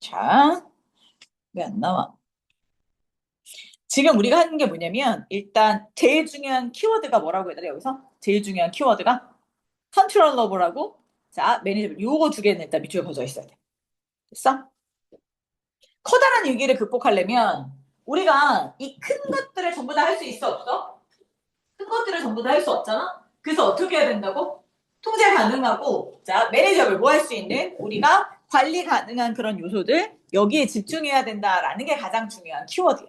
자, 왜 안 나와? 지금 우리가 하는 게 뭐냐면, 일단 제일 중요한 키워드가 뭐라고 해야 되나, 여기서? 제일 중요한 키워드가 컨트롤러블하고, 자, 매니저블. 요거 두 개는 일단 밑줄에 거져 있어야 돼. 됐어? 커다란 위기를 극복하려면, 우리가 이 큰 것들을 전부 다 할 수 있어, 없어? 큰 것들을 전부 다 할 수 없잖아? 그래서 어떻게 해야 된다고? 통제 가능하고, 자, 매니저블 뭐 할 수 있는? 우리가 관리 가능한 그런 요소들, 여기에 집중해야 된다라는 게 가장 중요한 키워드야.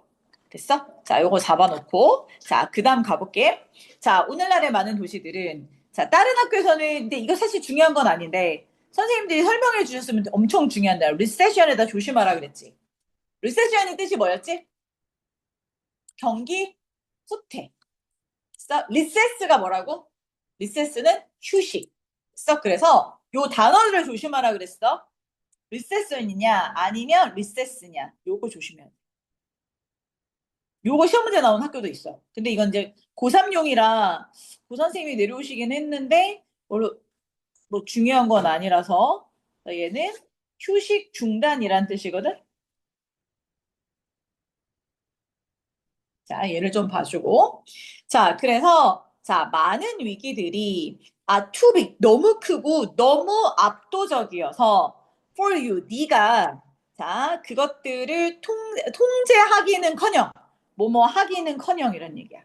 됐어? 자, 요거 잡아놓고, 자, 그 다음 가볼게. 자, 오늘날의 많은 도시들은, 자, 다른 학교에서는, 근데 이거 사실 중요한 건 아닌데, 선생님들이 설명해 주셨으면 엄청 중요한다. 리세션에다 조심하라 그랬지. 리세션이 뜻이 뭐였지? 경기 후퇴. 리세스가 뭐라고? 리세스는 휴식. 그래서 요 단어를 조심하라 그랬어. 리세션이냐, 아니면 리세스냐. 요거 조심해야 돼. 요거 시험 문제 나온 학교도 있어. 근데 이건 이제 고3용이라 고 선생님이 내려오시긴 했는데 뭐 중요한 건 아니라서 얘는 휴식 중단이란 뜻이거든. 자, 얘를 좀 봐주고. 자, 그래서 자, 많은 위기들이 too big, 너무 크고 너무 압도적이어서 for you, 네가 자, 그것들을 통제하기는커녕 뭐뭐 하기는커녕 이런 얘기야.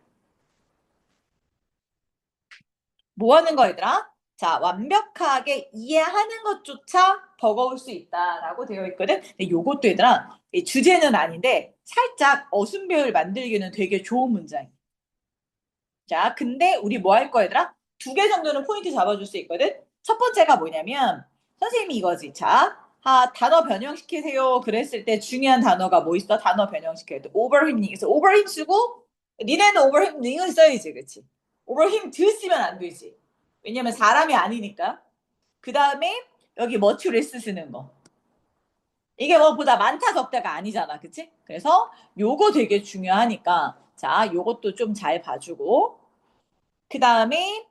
뭐 하는 거 얘들아? 자, 완벽하게 이해하는 것조차 버거울 수 있다라고 되어 있거든. 근데 요것도 얘들아, 이 주제는 아닌데 살짝 어순배열 만들기는 되게 좋은 문장이야. 자, 근데 우리 뭐 할 거야, 얘들아? 두 개 정도는 포인트 잡아줄 수 있거든. 첫 번째가 뭐냐면 선생님이 이거지. 자, 단어 변형시키세요. 그랬을 때 중요한 단어가 뭐 있어? 단어 변형시켜야 돼. 오버힘. 그래서 오버힘 쓰고 니네는 오버힘 이건 써야지, 그렇지? 오버힘 드 쓰면 안 되지. 왜냐면 사람이 아니니까. 그 다음에 여기 머추레스 쓰는 거. 이게 뭐보다 많다 적다가 아니잖아. 그치? 그래서 요거 되게 중요하니까 자, 요것도 좀 잘 봐주고 그 다음에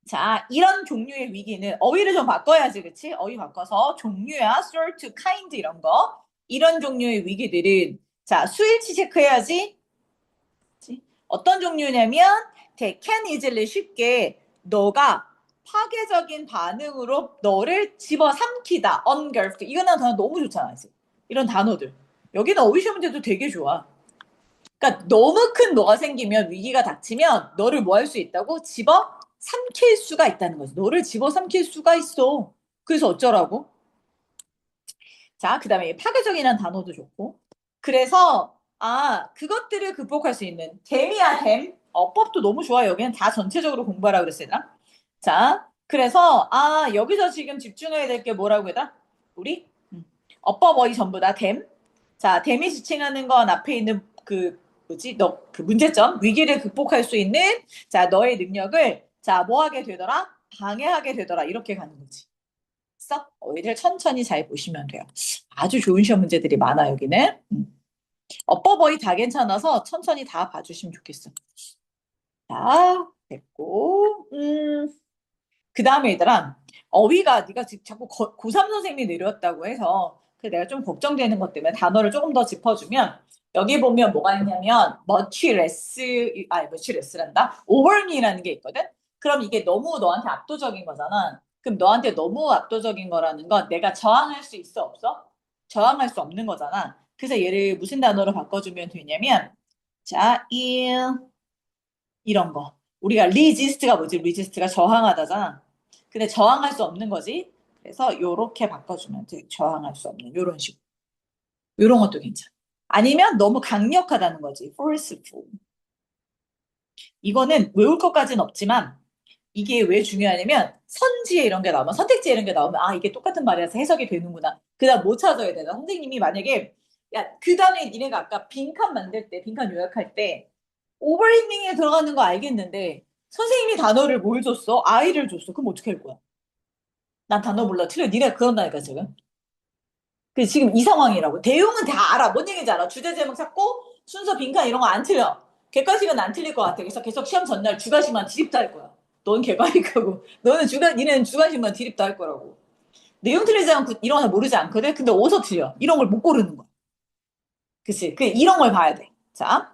자, 이런 종류의 위기는 어휘를 좀 바꿔야지. 그치? 어휘 바꿔서 종류야, sort, kind 이런 거. 이런 종류의 위기들은 자, 수일치 체크해야지. 그치? 어떤 종류냐면 they can easily 쉽게 너가 파괴적인 반응으로 너를 집어삼키다. engulfed. 이거는 단어 너무 좋잖아. 지금. 이런 단어들. 여기는 어휘 시험 문제도 되게 좋아. 그러니까 너무 큰 뭐가 생기면 위기가 닥치면 너를 뭐 할 수 있다고? 집어 삼킬 수가 있다는 거지. 너를 집어 삼킬 수가 있어. 그래서 어쩌라고? 자, 그다음에 파괴적이라는 단어도 좋고. 그래서 그것들을 극복할 수 있는 댐이야, 댐. 어법도 너무 좋아. 여기는 다 전체적으로 공부하라 그랬어요. 자, 그래서 여기서 지금 집중해야 될 게 뭐라고 해다? 우리 어법 어휘 전부 다 댐. 자, 댐이 지칭하는 건 앞에 있는 그 뭐지? 너 그 문제점, 위기를 극복할 수 있는 자, 너의 능력을 자, 뭐 하게 되더라? 방해하게 되더라. 이렇게 가는 거지. 어휘를 천천히 잘 보시면 돼요. 아주 좋은 시험 문제들이 많아 여기는. 어법 어휘 다 괜찮아서 천천히 다 봐주시면 좋겠어. 자, 됐고. 그 다음에 얘들아, 어휘가 네가 지금 자꾸 고3 선생님이 내려왔다고 해서 그 내가 좀 걱정되는 것 때문에 단어를 조금 더 짚어주면 여기 보면 뭐가 있냐면 much less란다. overme라는 게 있거든. 그럼 이게 너무 너한테 압도적인 거잖아. 그럼 너한테 너무 압도적인 거라는 건 내가 저항할 수 있어 없어? 저항할 수 없는 거잖아. 그래서 얘를 무슨 단어로 바꿔주면 되냐면 자, 이런 거. 우리가 resist가 뭐지? resist가 저항하다잖아. 근데 저항할 수 없는 거지. 그래서 요렇게 바꿔주면 돼. 저항할 수 없는 요런 식으로. 요런 것도 괜찮아. 아니면 너무 강력하다는 거지. forceful. 이거는 외울 것까지는 없지만 이게 왜 중요하냐면 선지에 이런 게 나오면 선택지에 이런 게 나오면 이게 똑같은 말이라서 해석이 되는구나. 그다음 못 찾아야 되나? 선생님이 만약에 야, 그 다음에 니네가 아까 빈칸 만들 때, 빈칸 요약할 때 오버리딩에 들어가는 거 알겠는데 선생님이 단어를 뭘 줬어? 아이를 줬어. 그럼 어떻게 할 거야? 난 단어 몰라. 틀려. 니네 그런다니까 지금. 그 지금 이 상황이라고. 대용은 다 알아. 뭔 얘기인지 알아. 주제 제목 찾고 순서 빈칸 이런 거 안 틀려. 객관식은 안 틀릴 것 같아. 그래서 계속 시험 전날 주관식만 드립다 할 거야. 넌 객관식하고 너는 니네는 주관식만 드립다 할 거라고. 내용 틀리지 않고 이런 거 모르지 않거든? 근데 어디서 틀려? 이런 걸 못 고르는 거야. 그치? 이런 걸 봐야 돼. 자,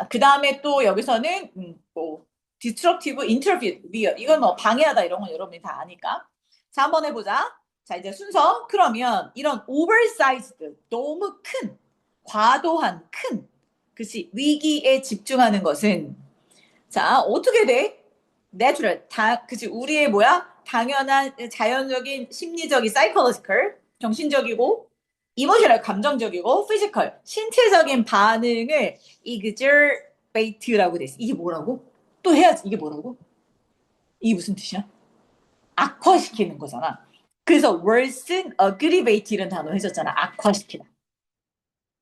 그 다음에 또 여기서는, 뭐, 디스트럭티브 인터뷰, 이건 뭐 방해하다 이런 건 여러분이 다 아니까. 자, 한번 해보자. 자, 이제 순서. 그러면 이런 오버사이즈드, 너무 큰, 과도한 큰, 그치? 위기에 집중하는 것은, 자, 어떻게 돼? 내추럴, 그치? 우리의 뭐야? 당연한 자연적인 심리적인 사이콜로지컬, 정신적이고, 이모셔널 감정적이고, 피지컬, 신체적인 반응을 exerbate라고 돼 있어. 이게 뭐라고? 또 해야지. 이게 뭐라고? 이게 무슨 뜻이야? 악화시키는 거잖아. 그래서 worsen, aggravate이라는 단어 해줬잖아. 악화시키다.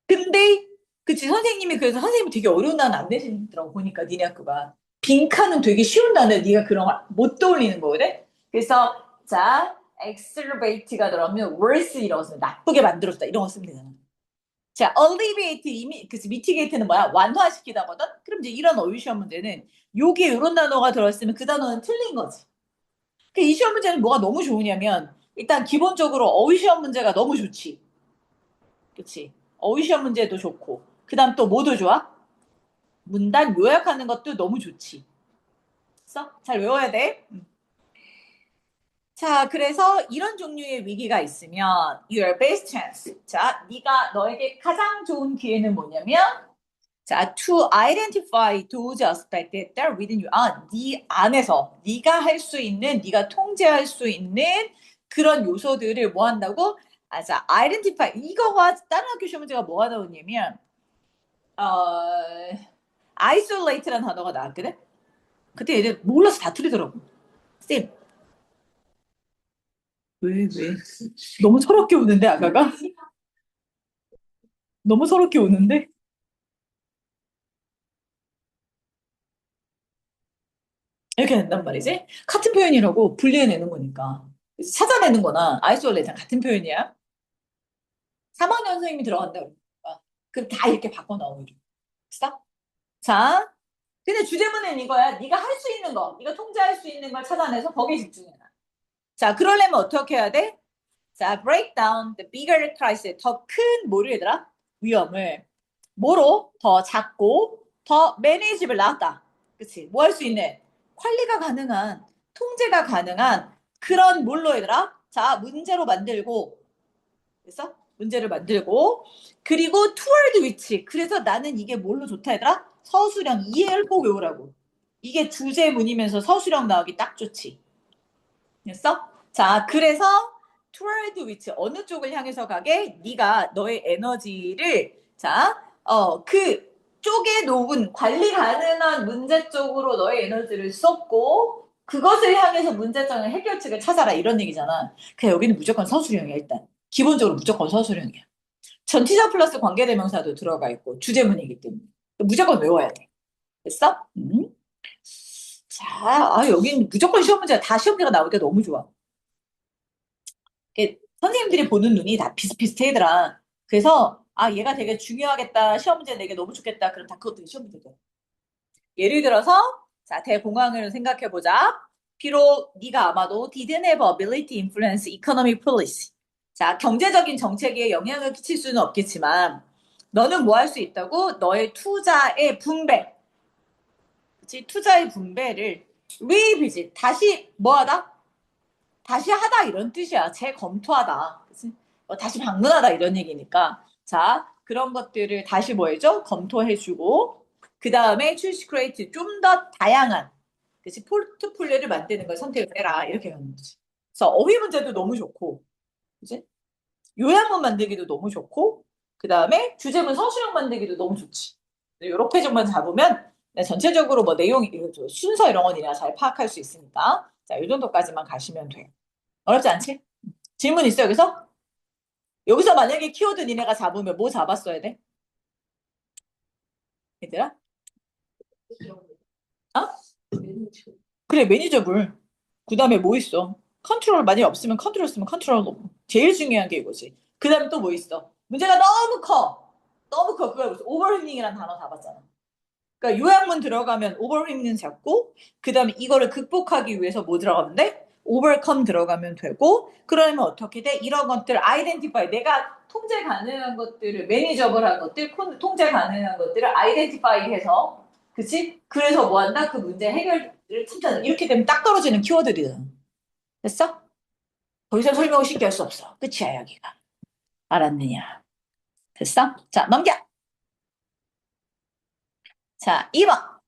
근데 그치 선생님이 그래서 선생님이 되게 어려운 단어 안 내시더라고 보니까 니네 학교가 빈칸은 되게 쉬운 단어 네가 그런 걸 못 떠올리는 거거든. 그래서 자 excerbate가 들어가면 worse 이라고 쓰면 나쁘게 만들었다 이런 거 쓰면 되잖아. 자 alleviate 이미 그치 mitigate는 뭐야 완화시키다거든. 그럼 이제 이런 어휘 시험 문제는 여기에 이런 단어가 들어있으면 그 단어는 틀린 거지. 그 이 시험 문제는 뭐가 너무 좋으냐면 일단 기본적으로 어휘 시험 문제가 너무 좋지. 그치? 어휘 시험 문제도 좋고 그다음 또 뭐도 좋아? 문단 요약하는 것도 너무 좋지. 잘 외워야 돼. 자, 그래서 이런 종류의 위기가 있으면 your best chance. 자, 네가 너에게 가장 좋은 기회는 뭐냐면 자, to identify those aspects that are within you. 네 안에서 네가 할 수 있는, 네가 통제할 수 있는 그런 요소들을 뭐 한다고? 자, identify. 이거와 다른 학교 시험 문제가 뭐가 나오냐면 isolate라는 단어가 나왔거든? 그때 얘들 몰라서 다 틀리더라고. 쌤, 왜? 너무 서럽게 우는데, 아가가? 너무 서럽게 우는데? 이렇게 된단 말이지? 같은 표현이라고 분리해내는 거니까. 그래서 찾아내는 거나 아이솔레이션 같은 표현이야. 3학년 선생님이 들어간다 그러니까. 그럼 다 이렇게 바꿔 나오고 있어. 자, 근데 주제문은 이거야. 네가 할 수 있는 거, 네가 통제할 수 있는 걸 찾아내서 거기에 집중해라. 자, 그러려면 어떻게 해야 돼? 자, break down the bigger crisis. 더 큰 뭐를 얘들아? 위험을. 뭐로? 더 작고, 더 매니지블 나왔다. 그치? 뭐 할 수 있는? 관리가 가능한, 통제가 가능한 그런 뭘로 얘들아? 자, 문제로 만들고, 그래서 문제를 만들고, 그리고 toward which. 그래서 나는 이게 뭘로 좋다 얘들아? 서술형 이해를 꼭 외우라고. 이게 주제문이면서 서술형 나오기 딱 좋지. 됐어? 자, 그래서 toward which 어느 쪽을 향해서 가게? 네가 너의 에너지를 그 쪽에 놓은 관리 가능한 문제 쪽으로 너의 에너지를 쏟고 그것을 향해서 문제점의 해결책을 찾아라 이런 얘기잖아. 그 여기는 무조건 서술형이야 일단. 기본적으로 무조건 서술형이야. 전치사 플러스 관계대명사도 들어가 있고 주제문이기 때문에 무조건 외워야 돼. 됐어? 자, 여기는 무조건 시험 문제가 다 시험 문제가 나올 때 너무 좋아. 선생님들이 보는 눈이 다 비슷비슷해더라. 그래서 얘가 되게 중요하겠다. 시험 문제 내게 너무 좋겠다. 그럼 다 그것들이 시험 문제죠. 예를 들어서 자 대공황을 생각해 보자. 비록 네가 아마도 didn't have ability to influence economic policy. 자 경제적인 정책에 영향을 끼칠 수는 없겠지만 너는 뭐 할 수 있다고? 너의 투자의 분배, 그치? 투자의 분배를 revisit 다시 뭐하다? 다시 하다 이런 뜻이야. 재검토하다. 그치? 다시 방문하다 이런 얘기니까. 자, 그런 것들을 다시 뭐 해줘? 검토해주고 그 다음에 choose create 좀 더 다양한 그치? 포트폴리오를 만드는 걸 선택을 해라. 이렇게 하는 거지. 그래서 어휘 문제도 너무 좋고 그치? 요약문 만들기도 너무 좋고 그 다음에 주제문 서술형 만들기도 너무 좋지. 이렇게 좀만 잡으면 전체적으로 뭐 내용, 순서 이런 건 니가 잘 파악할 수 있으니까 자, 이 정도까지만 가시면 돼. 어렵지 않지? 질문 있어, 여기서? 여기서 만약에 키워드 니네가 잡으면 뭐 잡았어야 돼? 얘들아? 어? 그래, 매니저블. 그 다음에 뭐 있어? 컨트롤 만약에 없으면 컨트롤 쓰면 컨트롤 없고. 제일 중요한 게 이거지. 그 다음에 또 뭐 있어? 문제가 너무 커. 너무 커. 그걸 무슨 오버힐링이라는 단어 잡았잖아. 그러니까 요약문 들어가면 오버힐링 잡고 그 다음에 이거를 극복하기 위해서 뭐 들어가면 돼? overcome 들어가면 되고, 그러면 어떻게 돼? 이런 것들 identify, 내가 통제 가능한 것들을, 매니저블한 것들, 통제 가능한 것들을 identify 해서, 그치? 그래서 뭐 한다? 그 문제 해결을 찾잖아. 이렇게 되면 딱 떨어지는 키워드들이잖아. 됐어? 더 이상 설명을 쉽게 할 수 없어. 끝이야, 여기가. 알았느냐? 됐어? 자, 넘겨! 자, 2번.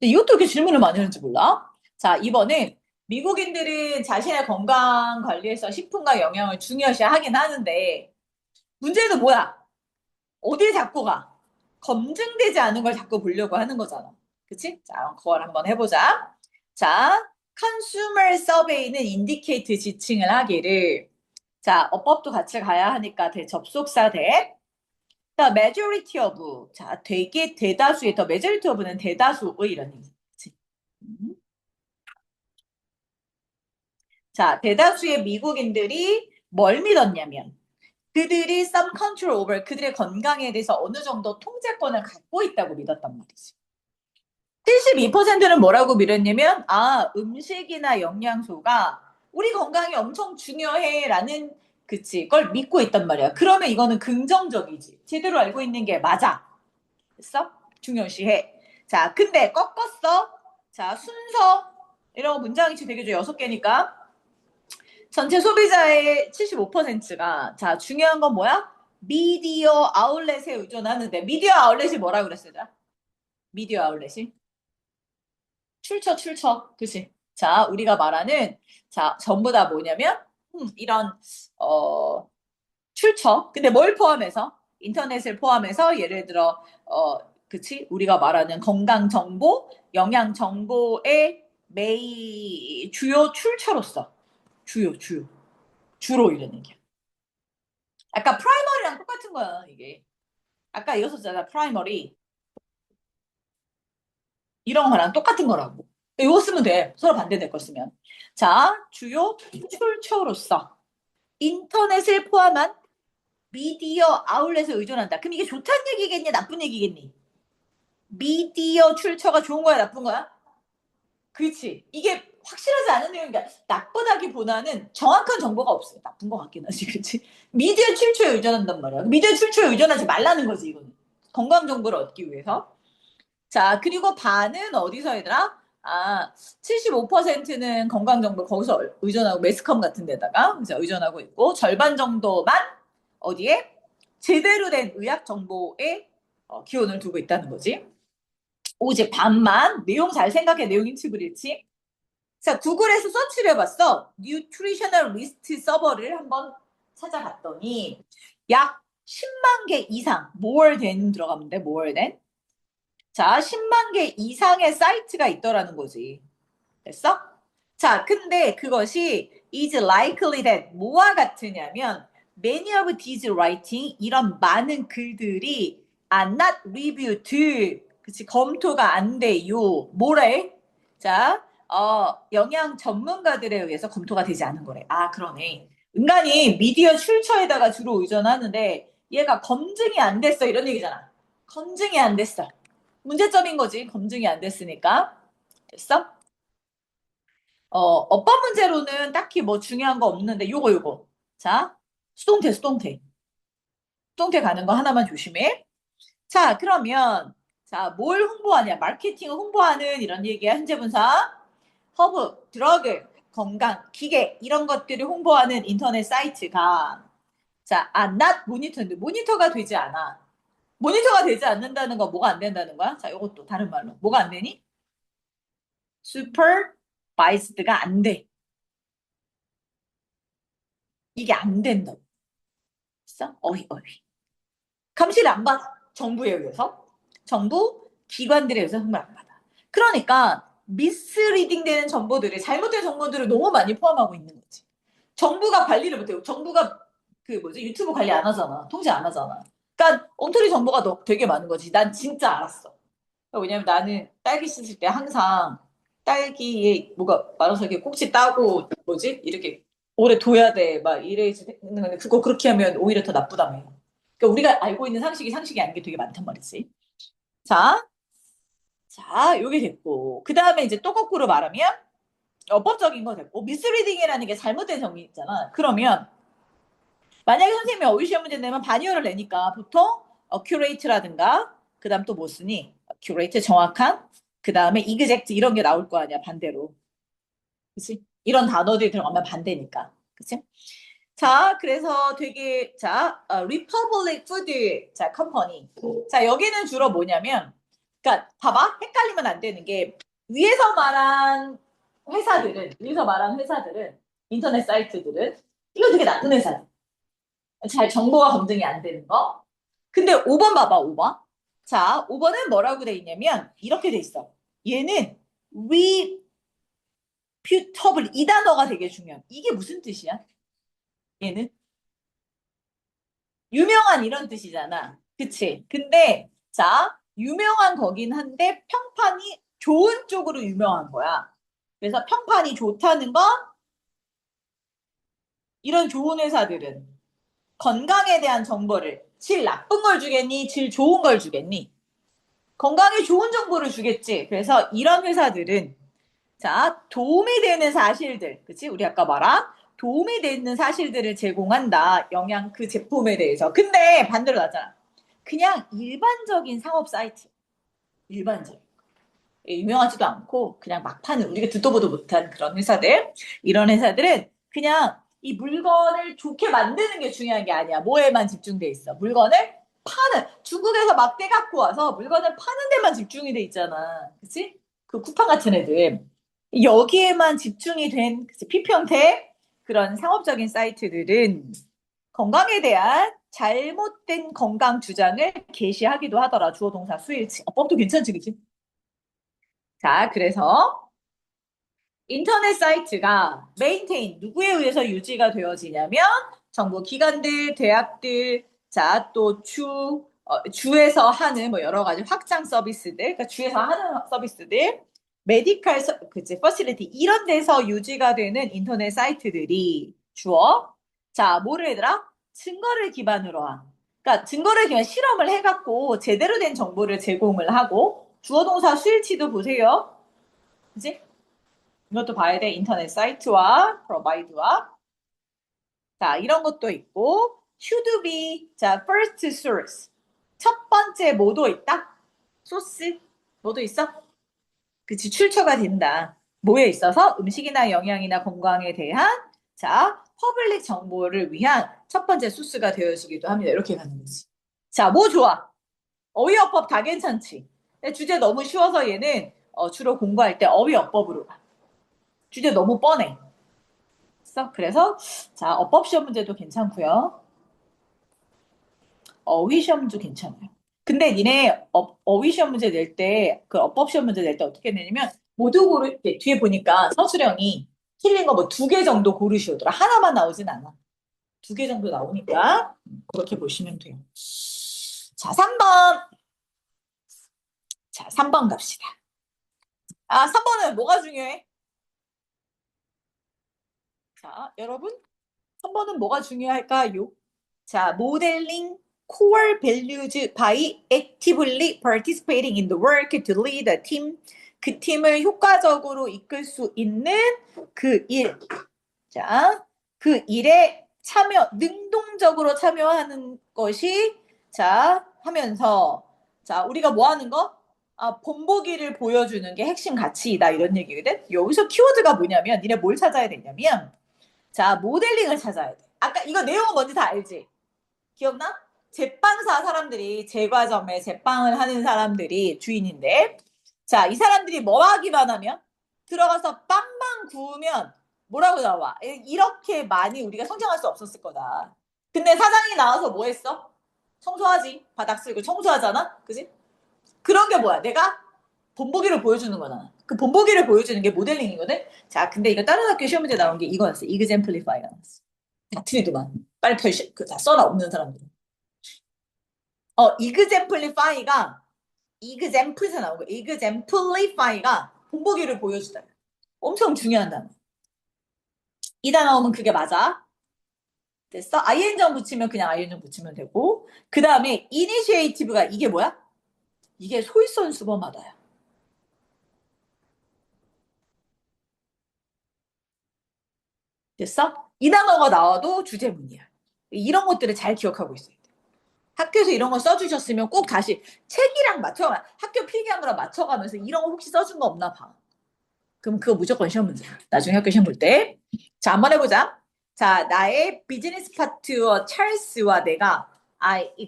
이것도 이렇게 질문을 많이 하는지 몰라? 자, 2번은 미국인들은 자신의 건강 관리에서 식품과 영양을 중요시 하긴 하는데, 문제는 뭐야? 어디에 자꾸 가? 검증되지 않은 걸 자꾸 보려고 하는 거잖아. 그치? 자, 그걸 한번 해보자. 자, 컨슈머 서베이는 인디케이트 지칭을 하기를, 자, 어법도 같이 가야 하니까 접속사 대, 자, majority of, 자, 되게 대다수의, 더 majority of는 대다수의 이런 얘기. 그치? 음. 자, 대다수의 미국인들이 뭘 믿었냐면, 그들이 some control over, 그들의 건강에 대해서 어느 정도 통제권을 갖고 있다고 믿었단 말이지. 72%는 뭐라고 믿었냐면, 아, 음식이나 영양소가 우리 건강에 엄청 중요해라는, 그치, 걸 믿고 있단 말이야. 그러면 이거는 긍정적이지. 제대로 알고 있는 게 맞아. 됐어? 중요시해. 자, 근데 꺾었어. 자, 순서. 이런 거 문장이치 되게 좋아. 6개니까. 전체 소비자의 75%가, 자, 중요한 건 뭐야? 미디어 아울렛에 의존하는데, 미디어 아울렛이 뭐라 그랬어요? 미디어 아울렛이? 출처. 그치? 자, 우리가 말하는, 자, 전부 다 뭐냐면, 이런, 어, 출처. 근데 뭘 포함해서? 인터넷을 포함해서, 예를 들어, 그치? 우리가 말하는 건강 정보, 영양 정보의 주요 출처로서. 주로 이런 얘기야. 아까 프라이머리랑 똑같은 거야, 이게. 아까 이거 썼잖아, 프라이머리. 이런 거랑 똑같은 거라고. 이거 쓰면 돼. 서로 반대될 거 쓰면. 자, 주요 출처로서 인터넷을 포함한 미디어 아울렛에 의존한다. 그럼 이게 좋다는 얘기겠니? 나쁜 얘기겠니? 미디어 출처가 좋은 거야, 나쁜 거야? 그렇지. 이게 확실하지 않은 내용이니까 나쁘다기보다는 정확한 정보가 없어요. 나쁜 거 같긴 하지, 그렇지? 미디어 출처에 의존한단 말이야. 미디어 출처에 의존하지 말라는 거지, 이거는. 건강 정보를 얻기 위해서. 자, 그리고 반은 어디서 얘들아? 아, 75%는 건강정보 거기서 의존하고 매스컴 같은 데다가 그래서 의존하고 있고 절반 정도만 어디에? 제대로 된 의학 정보에 기원을 두고 있다는 거지. 오직 반만 내용 잘 생각해. 내용 인식을 잃지. 자, 구글에서 서치를 해봤어. 뉴트리셔널 리스트 서버를 한번 찾아봤더니 약 10만 개 이상 more than 들어가면 돼. more than. 자, 10만 개 이상의 사이트가 있더라는 거지. 됐어? 자, 근데 그것이 is likely that 뭐와 같으냐면 many of these writing 이런 많은 글들이 are not reviewed. 그치, 검토가 안 돼요. 뭐래? 자, 영양 전문가들에 의해서 검토가 되지 않은 거래. 아, 그러네. 인간이 미디어 출처에다가 주로 의존하는데 얘가 검증이 안 됐어. 이런 얘기잖아. 검증이 안 됐어. 문제점인 거지. 검증이 안 됐으니까. 됐어? 어법 문제로는 딱히 뭐 중요한 거 없는데 요거. 자, 수동태. 수동태 가는 거 하나만 조심해. 자, 그러면 자, 뭘 홍보하냐? 마케팅을 홍보하는 이런 얘기야. 현재 분사. 허브, 드러그, 건강, 기계 이런 것들을 홍보하는 인터넷 사이트가 자, not 모니터인데 모니터가 되지 않아. 모니터가 되지 않는다는 거 뭐가 안 된다는 거야? 자, 이것도 다른 말로. 뭐가 안 되니? supervised가 안 돼. 이게 안 된다고. 있어? 어휘. 감시를 안 받아. 정부에 의해서. 정부 기관들에 의해서 정보를 안 받아. 그러니까 미스리딩 되는 정보들이 잘못된 정보들을 너무 많이 포함하고 있는 거지. 정부가 관리를 못해요. 정부가 그 뭐지 유튜브 관리 안 하잖아. 통제 안 하잖아. 그러니까 엉터리 정보가 되게 많은 거지. 난 진짜 알았어. 왜냐면 나는 딸기 씻을 때 항상 딸기에 뭐가 말아서 이렇게 꼭지 따고 뭐지 이렇게 오래 둬야 돼. 막 이래 했는데 그거 그렇게 하면 오히려 더 나쁘다며. 그러니까 우리가 알고 있는 상식이 아닌 게 되게 많단 말이지. 자, 자, 요게 됐고. 그 다음에 이제 또 거꾸로 말하면 어법적인 거 됐고, 미스리딩이라는 게 잘못된 정의 있잖아. 그러면 만약에 선생님이 어휘 시험 문제 내면 반이어를 내니까 보통 accurate라든가 그다음 또 뭐 쓰니? accurate 정확한, 그다음에 exact 이런 게 나올 거 아니야, 반대로. 그치? 이런 단어들이 들어가면 반대니까. 그치? 자, 그래서 되게, 자, Republic Food, 자, 컴퍼니. 자, 여기는 주로 뭐냐면, 그러니까, 봐봐. 헷갈리면 안 되는 게, 위에서 말한 회사들은, 인터넷 사이트들은, 이거 되게 나쁜 회사야. 잘 정보가 검증이 안 되는 거. 근데 5번 봐봐, 5번. 자, 5번은 뭐라고 돼 있냐면, 이렇게 돼 있어. 얘는, reputable, 이 단어가 되게 중요해. 이게 무슨 뜻이야? 얘는? 유명한 이런 뜻이잖아. 그치? 근데, 자, 유명한 거긴 한데 평판이 좋은 쪽으로 유명한 거야. 그래서 평판이 좋다는 건 이런 좋은 회사들은 건강에 대한 정보를 질 나쁜 걸 주겠니? 질 좋은 걸 주겠니? 건강에 좋은 정보를 주겠지. 그래서 이런 회사들은 자, 도움이 되는 사실들. 그치? 우리 아까 말한 도움이 되는 사실들을 제공한다. 영양 그 제품에 대해서. 근데 반대로 나잖아. 그냥 일반적인 상업 사이트. 일반적. 유명하지도 않고 그냥 막 파는 우리가 듣도 보도 못한 그런 회사들. 이런 회사들은 그냥 이 물건을 좋게 만드는 게 중요한 게 아니야. 뭐에만 집중돼 있어. 물건을 파는. 중국에서 막대 갖고 와서 물건을 파는 데만 집중이 돼 있잖아. 그치? 그 쿠팡 같은 애들. 여기에만 집중이 된 피평태 그런 상업적인 사이트들은 건강에 대한 잘못된 건강 주장을 게시하기도 하더라. 주어 동사 수일치. 법도 괜찮지, 그치? 자, 그래서 인터넷 사이트가 메인테인 누구에 의해서 유지가 되어지냐면 정부 기관들, 대학들, 자, 또 주에서 하는 뭐 여러 가지 확장 서비스들, 그러니까 주에서 하는 서비스들, 메디컬 그치, 퍼실리티 이런 데서 유지가 되는 인터넷 사이트들이 주어. 자, 뭐를 얘들아? 증거를 기반으로 한. 그러니까 증거를 기반 실험을 해갖고 제대로 된 정보를 제공을 하고 주어 동사 수일치도 보세요. 그치? 이것도 봐야 돼. 인터넷 사이트와 provide와. 자, 이런 것도 있고, should be, 자, first source. 첫 번째 뭐도 있다? 소스? 뭐도 있어? 그치, 출처가 된다. 뭐에 있어서 음식이나 영양이나 건강에 대한, 자, 퍼블릭 정보를 위한 첫 번째 소스가 되어지기도 합니다. 이렇게 가는 거지. 자, 뭐 좋아? 어휘어법 다 괜찮지? 근데 주제 너무 쉬워서 얘는 주로 공부할 때 어휘어법으로 가. 주제 너무 뻔해. 그래서 자, 어법 시험 문제도 괜찮고요. 어휘 시험 문제도 괜찮아요. 근데 니네 어휘 시험 문제 낼 때, 그 어법 시험 문제 낼 때 어떻게 내냐면 모두 고를 때 뒤에 보니까 서술형이 틀린 거 뭐 두 개 정도 고르시오더라. 하나만 나오진 않아. 두 개 정도 나오니까 그렇게 보시면 돼요. 자, 3번. 자, 3번 갑시다. 아, 3번은 뭐가 중요해? 자, 여러분, 3번은 뭐가 중요할까요? 자, modeling core values by actively participating in the work to lead a team. 그 팀을 효과적으로 이끌 수 있는 그 일. 자, 그 일에 능동적으로 참여하는 것이, 자, 하면서, 자, 우리가 뭐 하는 거? 아, 본보기를 보여주는 게 핵심 가치이다. 이런 얘기거든? 여기서 키워드가 뭐냐면, 니네 뭘 찾아야 되냐면, 자, 모델링을 찾아야 돼. 아까 이거 내용은 뭔지 다 알지? 기억나? 제빵사 사람들이 제과점에 제빵을 하는 사람들이 주인인데 자, 이 사람들이 뭐 하기만 하면 들어가서 빵만 구우면 뭐라고 나와? 이렇게 많이 우리가 성장할 수 없었을 거다. 근데 사장이 나와서 뭐 했어? 청소하지. 바닥 쓸고 청소하잖아. 그지? 그런 게 뭐야? 내가 본보기를 보여주는 거잖아. 그 본보기를 보여주는 게 모델링이거든? 자, 근데 이거 다른 학교 시험 문제 나온 게 이거였어. 이그젠플리파이가 나왔어. 같은 애도만. 빨리 다 써라, 없는 사람들. 이그젠플리파이가 이그젠플에서 나온 거. 이그젠플리파이가 본보기를 보여주다. 엄청 중요한 단어. 이 단어 오면 그게 맞아. 됐어? IN정 붙이면 그냥 IN정 붙이면 되고. 그 다음에 이니시에이티브가 이게 뭐야? 이게 솔선수범하다야. 됐어? 이 단어가 나와도 주제문이야. 이런 것들을 잘 기억하고 있어야 돼. 학교에서 이런 거 써주셨으면 꼭 다시 책이랑 학교 필기한 거랑 맞춰가면서 이런 거 혹시 써준 거 없나 봐. 그럼 그거 무조건 시험 문제야. 나중에 학교 시험 볼 때. 자, 한번 해보자. 자, 나의 비즈니스 파트너 찰스와 내가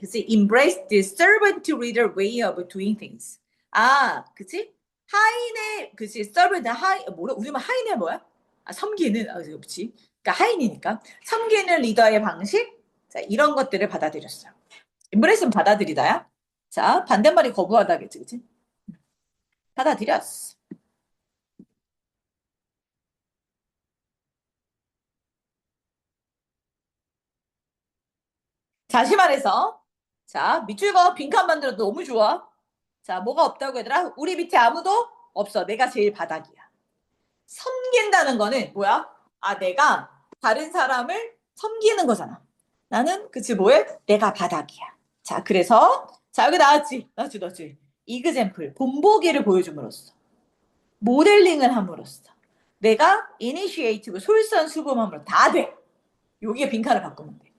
그치? Embrace the servant leader way of doing things. 아, 그치? 하인의, 그치? servant, 뭐라, 우리말 하인의 뭐야? 아, 섬기는, 그치? 그러니까 하인이니까. 섬기는 리더의 방식? 자, 이런 것들을 받아들였어요. embrace는 받아들이다야. 자, 반대말이 거부하다겠지, 그치? 받아들였어. 다시 말해서, 자, 밑줄과 빈칸 만들어도 너무 좋아. 자, 뭐가 없다고 얘들아? 우리 밑에 아무도 없어. 내가 제일 바닥이야. 섬긴다는 거는 뭐야? 아, 내가 다른 사람을 섬기는 거잖아. 나는, 그치, 뭐해? 내가 바닥이야. 자, 그래서, 자, 여기 나왔지? 나왔지? 이그젬플, 본보기를 보여줌으로써, 모델링을 함으로써, 내가 이니시에이티브, 솔선수범함으로 다 돼. 여기에 빈칸을 바꾸면 돼.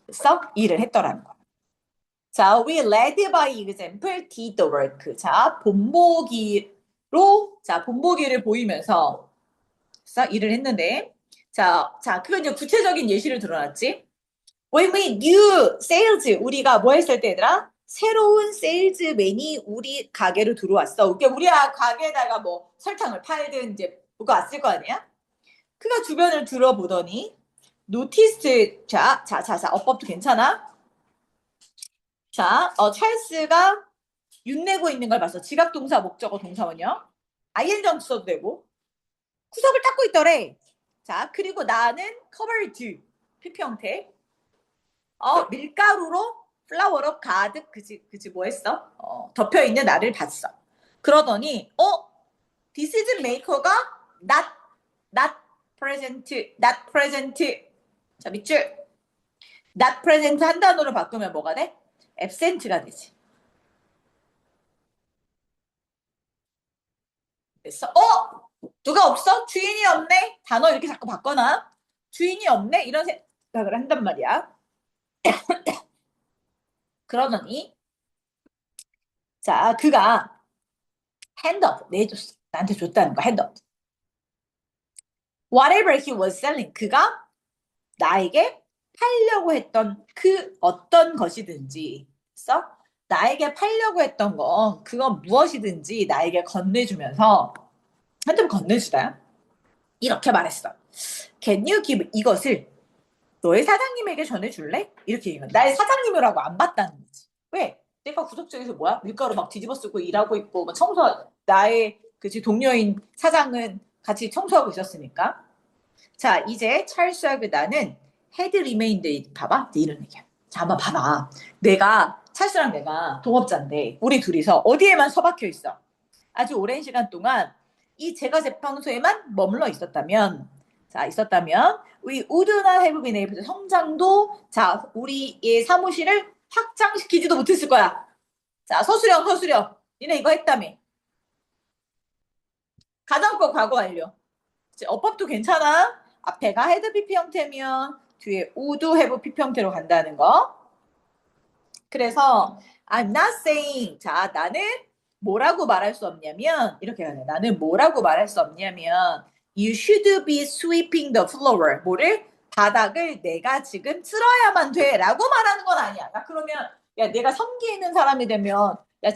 그래서 일을 했더라는 거야. 자, we led by example, did the work. 자, 본보기로, 자, 본보기를 보이면서 자, 일을 했는데, 자, 그건 이제 구체적인 예시를 들어놨지. When we new sales, 우리가 뭐 했을 때, 얘들아? 새로운 세일즈맨이 우리 가게로 들어왔어. 그러니까 우리 가게에다가 뭐 설탕을 팔든 이제 뭐가 왔을 거 아니야? 그가 주변을 둘러보더니, 노티스, 어법도 괜찮아? 자, 찰스가 윤내고 있는 걸 봤어. 지각동사, 목적어, 동사원형. ING 써도 되고. 구석을 닦고 있더래. 자, 그리고 나는 covered, PP 형태. 밀가루로 플라워로 가득, 그치, 뭐 했어? 덮여 있는 나를 봤어. 그러더니, decision maker가 not, not not present. 자, 밑줄. not present 한 단어로 바꾸면 뭐가 돼? absent가 되지. 됐어? 누가 없어? 주인이 없네? 단어 이렇게 자꾸 바꿔놔. 주인이 없네? 이런 생각을 한단 말이야. 그러더니, 자, 그가 핸드업 내줬어. 나한테 줬다는 거, 핸드업. Whatever he was selling, 그가 나에게 팔려고 했던 그 어떤 것이든지, 써? 나에게 팔려고 했던 건 그건 무엇이든지 나에게 건네주면서 핸드업 건네주다. 이렇게 말했어. Can you give 이것을 너의 사장님에게 전해줄래? 이렇게 얘기해. 나의 사장님이라고 안 봤다는 거지. 왜? 내가 구석적에서 뭐야? 밀가루 막 뒤집어 쓰고 일하고 있고, 뭐 나의 그치 동료인 사장은 같이 청소하고 있었으니까. 자, 이제 찰스와 그다는 헤드 리메인드 봐봐. 이런 얘기야. 자, 한번 봐봐. 찰스랑 내가 동업자인데, 우리 둘이서 어디에만 처박혀 있어. 아주 오랜 시간 동안 이 제과 제빵소에만 머물러 있었다면, we would not have been able to 성장도, 자, 우리의 사무실을 확장시키지도 못했을 거야. 자, 서술형. 니네 이거 했다며. 가정법 과거 완료. 어법도 괜찮아. 앞에가 헤드 PP 형태면 뒤에 would have PP 형태로 간다는 거. 그래서 I'm not saying, 자, 나는 뭐라고 말할 수 없냐면, 이렇게 가네. 나는 뭐라고 말할 수 없냐면, you should be sweeping the floor. 바닥을 내가 지금 쓸어야만 돼. 라고 말하는 건 아니야. 야, 그러면, 야, 내가 섬기는 사람이 되면, 야,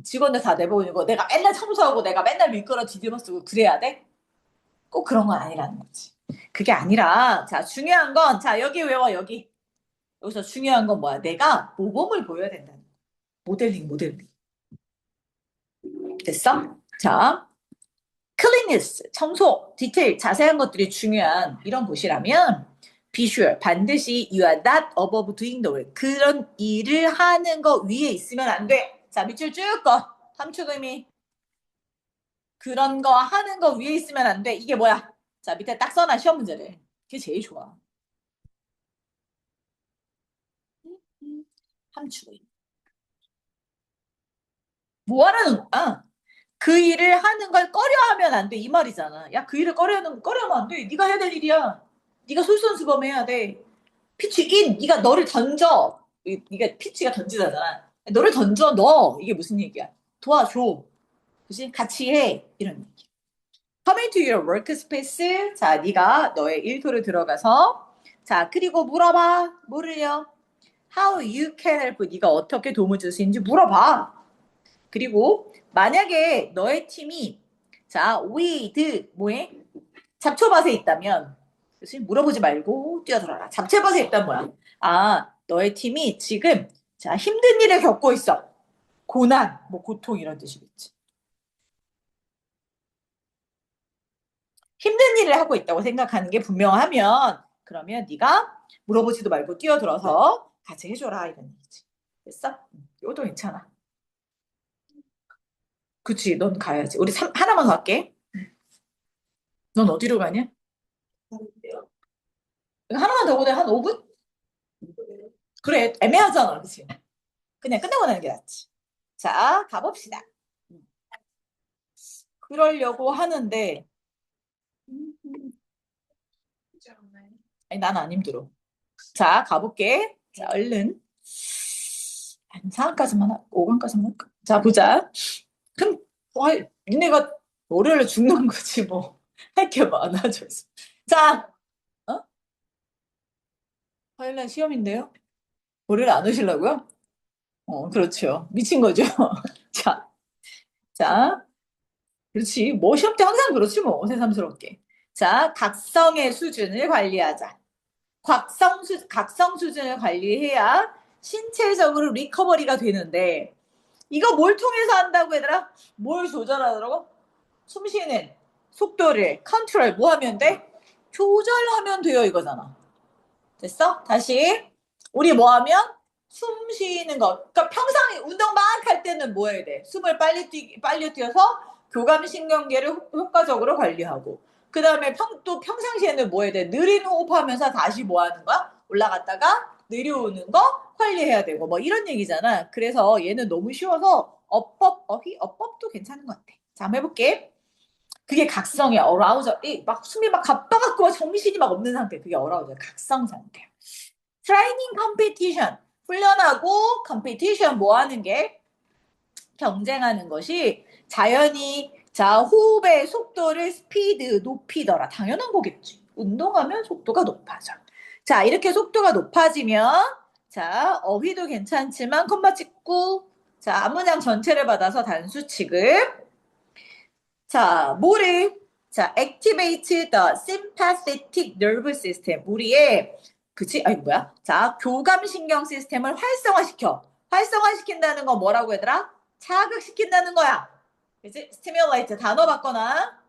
직원들 다 내보내고, 내가 맨날 청소하고, 내가 맨날 밀가루 뒤집어 쓰고, 그래야 돼? 꼭 그런 건 아니라는 거지. 그게 아니라, 자, 중요한 건, 자, 여기 외워, 여기. 여기서 중요한 건 뭐야? 내가 모범을 보여야 된다는 거야. 모델링. 됐어? 자, cleanliness, 청소, 디테일, 자세한 것들이 중요한 이런 곳이라면 be sure, 반드시 you are not above doing the work. 그런 일을 하는 거 위에 있으면 안 돼. 자, 밑줄 쭉 꺼. 함축 의미. 그런 거 하는 거 위에 있으면 안 돼. 이게 뭐야? 자, 밑에 딱 써놔, 시험 문제를. 그게 제일 좋아. 함축 의미. 뭐 하라는 거야? 그 일을 하는 걸 꺼려하면 안 돼. 이 말이잖아. 야, 그 일을 꺼려하면 안 돼. 네가 해야 될 일이야. 네가 솔선수범해야 돼. 피치 인, 네가 너를 던져. 네가 피치가 던지다잖아. 너를 던져, 너. 이게 무슨 얘기야? 도와줘. 그지? 같이 해. 이런 얘기. Coming to your workspace. 자, 네가 너의 일터를 들어가서 자, 그리고 물어봐. 뭐를요? How you can help. 네가 어떻게 도움을 줄 수 있는지 물어봐. 그리고 만약에 너의 팀이 자, with 뭐해? 잡초밭에 있다면 그치? 물어보지 말고 뛰어들어라. 잡채밭에 있다면 뭐야? 아, 너의 팀이 지금 자, 힘든 일을 겪고 있어. 고난, 뭐 고통 이런 뜻이겠지. 힘든 일을 하고 있다고 생각하는 게 분명하면 그러면 네가 물어보지도 말고 뛰어들어서 같이 해줘라 이런 얘기지. 됐어? 이것도 괜찮아. 그치, 넌 가야지. 우리 하나만 더 할게. 넌 어디로 가냐? 하나만 더 보내 한 5분? 그래, 애매하잖아, 그치? 그냥 끝내고 나는 게 낫지. 자, 가봅시다. 그러려고 하는데, 아니, 난 안 힘들어. 자, 가볼게. 자, 얼른. 한 4강까지만, 5강까지만 할까? 자, 보자. 그럼, 와, 니네가 월요일에 죽는 거지, 뭐. 할 게 많아져. 자, 어? 화요일날 시험인데요? 월요일 안 오시려고요? 그렇죠. 미친 거죠. 자, 자, 그렇지. 뭐 시험 때 항상 그렇지 뭐 새삼스럽게. 자, 각성의 수준을 관리하자. 각성 수준을 관리해야 신체적으로 리커버리가 되는데 이거 뭘 통해서 한다고 얘들아? 뭘 조절하더라고? 숨 쉬는 속도를 컨트롤 뭐 하면 돼? 조절하면 돼요 이거잖아. 됐어? 다시 우리 뭐 하면 숨 쉬는 것. 그러니까 평상에 운동 막 할 때는 뭐 해야 돼? 숨을 빨리 뛰어서 교감신경계를 효과적으로 관리하고. 그 다음에 또 평상시에는 뭐 해야 돼? 느린 호흡하면서 다시 뭐 하는 거야? 올라갔다가 내려오는 거 관리해야 되고 뭐 이런 얘기잖아. 그래서 얘는 너무 쉬워서 어법도 괜찮은 것 같아. 자, 한번 해볼게. 그게 각성이야. 어라우저. 막 숨이 막 가빠갖고 정신이 막 없는 상태. 그게 어라우저. 각성 상태. 트레이닝 컴피티션 훈련하고 컴피티션 뭐 하는 게 경쟁하는 것이 자연히 자 호흡의 속도를 스피드 높이더라 당연한 거겠지 운동하면 속도가 높아져 자 이렇게 속도가 높아지면 자 어휘도 괜찮지만 컴마 찍고 자 앞문장 전체를 받아서 단수 취급 자 뭐를 자 activate the sympathetic nervous system 우리의 그치? 아, 이거 뭐야? 자, 교감신경 시스템을 활성화시켜. 활성화시킨다는 건 뭐라고 얘들아? 자극시킨다는 거야. 그치? stimulate 단어 바꿔놔.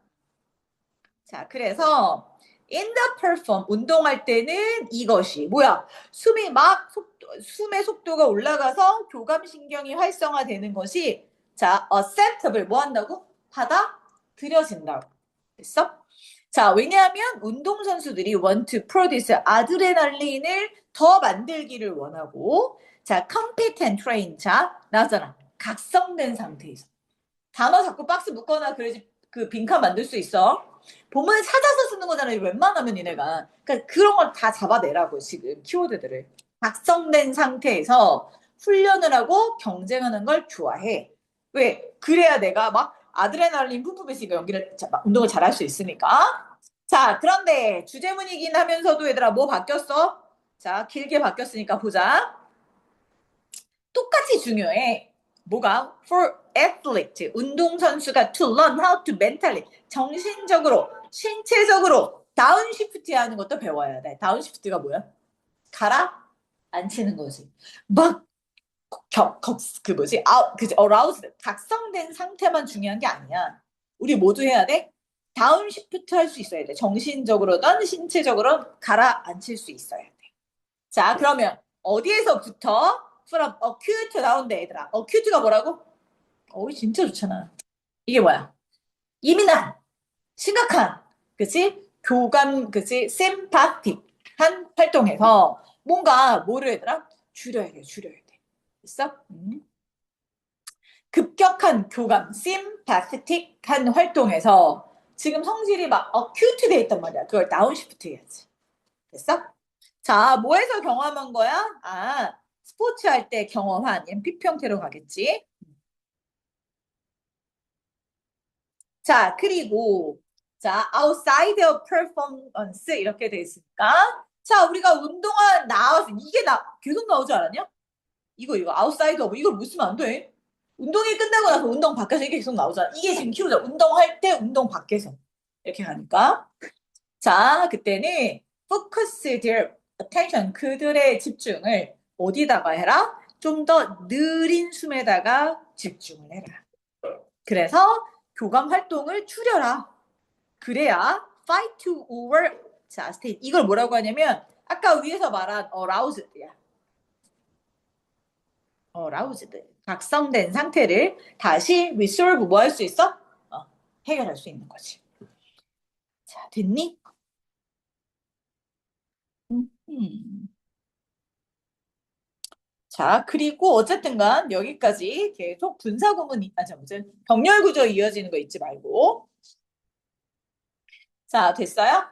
자, 그래서 in the perform 운동할 때는 이것이 뭐야? 숨의 속도가 올라가서 교감신경이 활성화되는 것이 자, acceptable 뭐 한다고? 받아들여진다고. 됐어? 자, 왜냐하면 운동선수들이 want to produce 아드레날린을 더 만들기를 원하고, 자, competent train. 자, 나왔잖아. 각성된 상태에서. 단어 자꾸 박스 묶거나 그래야지 그 빈칸 만들 수 있어. 보면 찾아서 쓰는 거잖아. 웬만하면 얘네가. 그러니까 그런 걸 다 잡아내라고, 지금. 키워드들을. 각성된 상태에서 훈련을 하고 경쟁하는 걸 좋아해. 왜? 그래야 내가 막 아드레날린 뿜뿜했으니까 운동을 잘할 수 있으니까. 자, 그런데 주제문이긴 하면서도 얘들아 뭐 바뀌었어? 자, 길게 바뀌었으니까 보자. 똑같이 중요해. 뭐가? For athlete, 운동선수가 to learn how to mentally, 정신적으로, 신체적으로 다운시프트 하는 것도 배워야 돼. 다운시프트가 뭐야? 가라? 앉히는 거지. 막 그 뭐지? 그지? aroused, 각성된 상태만 중요한 게 아니야. 우리 모두 해야 돼? 다운시프트 할 수 있어야 돼. 정신적으로든 신체적으로든 가라앉힐 수 있어야 돼. 자, 그러면 어디에서부터 from acute 나온대, 얘들아. acute가 뭐라고? 진짜 좋잖아. 이게 뭐야? 예민한, 심각한, 그치? 교감, 그치? sympathetic한 활동에서 뭔가 뭐를 얘들아? 줄여야 돼. 됐어? 급격한 교감, sympathetic한 활동에서 지금 성질이 막 acute 돼 있단 말이야. 그걸 다운시프트 해야지. 됐어? 자, 뭐에서 경험한 거야? 아, 스포츠 할 때 경험한 MPP 형태로 가겠지. 자, 그리고 자, outside of performance 이렇게 돼 있으니까 자, 우리가 운동화 나와서 이게 계속 나오지 않았냐? 이거 outside of 이걸 못 쓰면 안 돼. 운동이 끝나고 나서 운동 밖에서 이게 계속 나오잖아. 이게 지금 키우자. 운동할 때 운동 밖에서 이렇게 가니까 자, 그때는 focus their attention 그들의 집중을 어디다가 해라? 좀 더 느린 숨에다가 집중을 해라. 그래서 교감 활동을 줄여라. 그래야 fight to over 자, state 이걸 뭐라고 하냐면 아까 위에서 말한 aroused야. aroused 각성된 상태를 다시 resolve 뭐 할 수 있어? 해결할 수 있는 거지. 자, 됐니? 음. 자, 그리고 어쨌든 간 여기까지 계속 분사구문이, 무슨 병렬 구조 이어지는 거 잊지 말고. 자, 됐어요?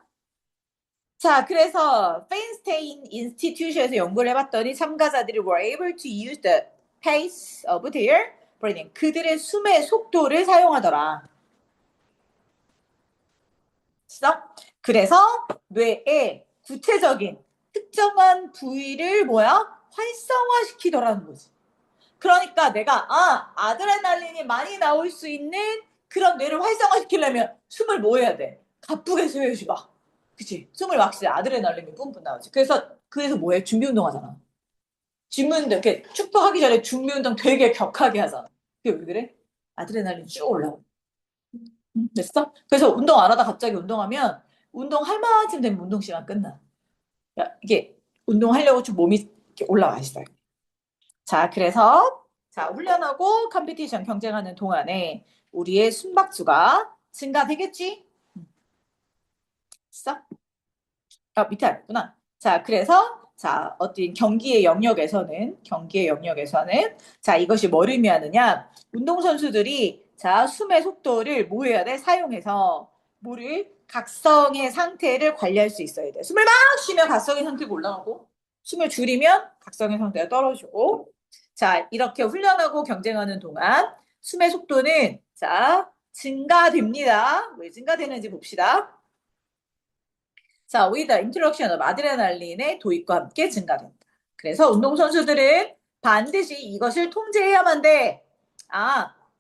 자, 그래서 페인스테인 인스티튜션에서 연구를 해봤더니 참가자들이 were able to use the pace of their breathing. 그들의 숨의 속도를 사용하더라. 그래서 뇌의 구체적인 특정한 부위를 뭐야? 활성화시키더라는 거지. 그러니까 내가 아드레날린이 많이 나올 수 있는 그런 뇌를 활성화시키려면 숨을 뭐 해야 돼? 가쁘게 쉬어야지 봐. 그치? 숨을 막히지 아드레날린이 뿜뿜 나오지. 그래서 뭐해? 준비 운동하잖아. 준비 운동 이렇게 축구하기 전에 준비 운동 되게 격하게 하잖아. 그게 왜 그래? 아드레날린 쭉 올라오고. 됐어? 그래서 운동 안 하다 갑자기 운동하면 운동할 만큼 되면 운동 시간 끝나. 야, 이게 운동하려고 좀 몸이 이렇게 올라와 있어요. 자, 그래서 자, 훈련하고 컴피티션 경쟁하는 동안에 우리의 심박수가 증가되겠지? 있어? 밑에 안 있구나. 자, 그래서 자, 어떤 경기의 영역에서는 자, 이것이 뭐를 의미하느냐? 운동선수들이 자, 숨의 속도를 뭐 해야 돼? 사용해서 뭐를 각성의 상태를 관리할 수 있어야 돼. 숨을 막 쉬면 각성의 상태가 올라가고 숨을 줄이면 각성의 상태가 떨어지고 자, 이렇게 훈련하고 경쟁하는 동안 숨의 속도는 자, 증가됩니다. 왜 증가되는지 봅시다. 자, with the introduction of 아드레날린의 도입과 함께 증가된다. 그래서 운동선수들은 반드시 이것을 통제해야만 돼.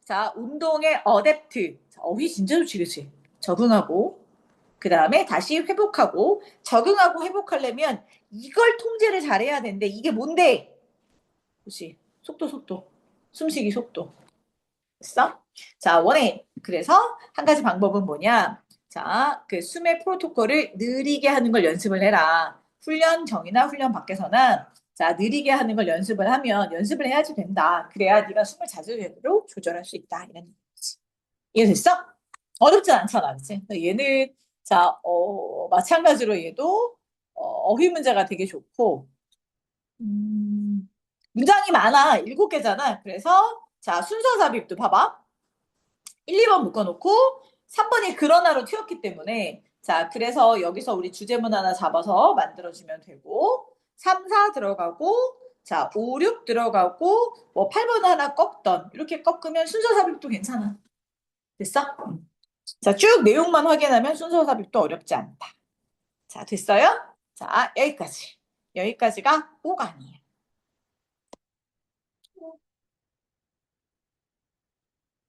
자, 운동의 어댑트. 어휘 진짜 좋지, 그치? 적응하고, 그 다음에 다시 회복하고, 적응하고 회복하려면 이걸 통제를 잘해야 되는데, 이게 뭔데? 그치? 속도. 숨쉬기 속도. 됐어? 자, 원에. 그래서 한 가지 방법은 뭐냐? 자, 그 숨의 프로토콜을 느리게 하는 걸 연습을 해라. 훈련정이나 훈련 밖에서는 자, 느리게 하는 걸 연습을 해야지 된다. 그래야 네가 숨을 자주적으로 조절할 수 있다. 이런 얘기지. 이해됐어? 어렵진 않잖아, 그치? 얘는 자, 마찬가지로 얘도 어휘 문제가 되게 좋고 문장이 많아. 7개잖아. 그래서 자, 순서 삽입도 봐봐. 1, 2번 묶어놓고 3번이 그러나로 튀었기 때문에 자, 그래서 여기서 우리 주제문 하나 잡아서 만들어주면 되고 3, 4 들어가고 자, 5, 6 들어가고 뭐 8번 하나 꺾던 이렇게 꺾으면 순서 삽입도 괜찮아. 됐어? 자, 쭉 내용만 확인하면 순서 삽입도 어렵지 않다. 자, 됐어요? 자, 여기까지. 여기까지가 5강이에요.